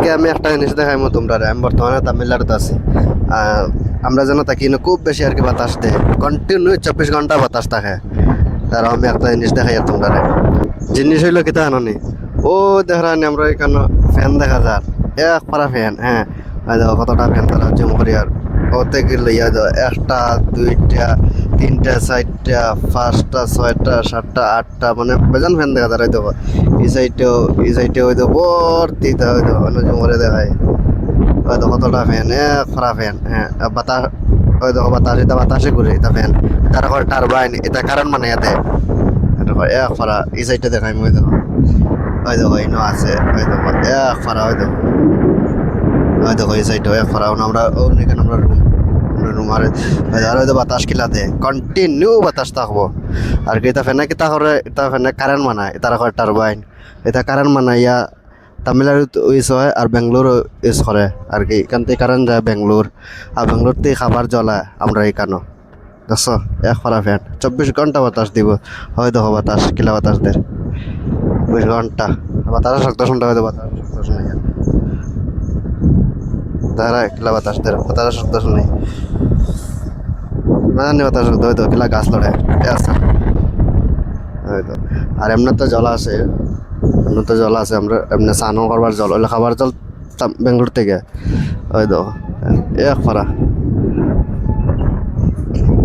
আজকে আমি একটা জিনিস দেখাইমো তোমরা, আমি বর্তমানে তামিলনাড়ুতে আছি। আমরা যেন থাকি না খুব বেশি আর কি বাতাস দেয়, কন্টিনিউ 24 ঘন্টা বাতাস থাকে। আর আমি একটা জিনিস দেখাই তোমরা, জিনিস হইলো কিতা জানি, ও দেখানি আমরা এখানে ফ্যান দেখা যায়, এক পারা ফ্যান। হ্যাঁ, আর দেখো কতটা ফ্যান তারা জম করি, আর ওতে গেলে ইয়া দাও, একটা দুইটা তিনটা চারটা পাঁচটা ছয়টা সাতটা আটটা, মানে বেজান ফ্যান দেখা যায়। দেখো এই সাইডেও হয়তো ভর্তি হয়তো জম করে দেখায়, হয়তো কতটা ফ্যান, এক পারা ফ্যান। হ্যাঁ, বাতাস, ওই দেখো বাতাস, এটা বাতাসে ঘুরে, এটা ফ্যান, তারা করে টারবাইন, এটা কারণ মানে ইয়াতে এক ফারা এই সাইডটা দেখাই, ওই দেখো ইনো আছে, ওই দেখো এক ফারা, ওই দেখো, ওই দেখো এই সাইডটা এক ফারা। আমরা এখানে আমরা রুম আর হয়তো বাতাস কিলাতে কন্টিনিউ বাতাস থাকবো। আর কি এটা ফেনে কিতা করে, এটা ফেনে কারেন্ট মানায়, তারা করে টারবাইন, এটা কারেন্ট মানাইয়া তামিলনাড়ুত ইউজ হয় আর বেঙ্গলোর ইউজ করে। আর কি এখান থেকে কারেন্ট যায় বেঙ্গলোর, আর বেঙ্গলোর থেকে খাবার জ্বলায় আমরা এখানো। দেখছো, এক ফারা ফ্যান 24 ঘন্টা বাতাস দিব। হয় দেখো বাতাস কিলা বাতাস দের, 24 ঘন্টা বাতাস শক্ত শুনতে হয়তো, বাতাস শক্ত শুনে তারা কিলা বাতাস দের, বাতাস শক্ত শুনে না জানি বাতাস শক্ত হয়তো কিলা গাছ লড়ে আছে হয়তো। আর এমনি তো জল আছে, এমনি তো জল আছে, আমরা এমনি স্নানও করবার জল, ওইলে খাবার জল বেঙ্গলোর থেকে। ওই দেখো এক ফারা।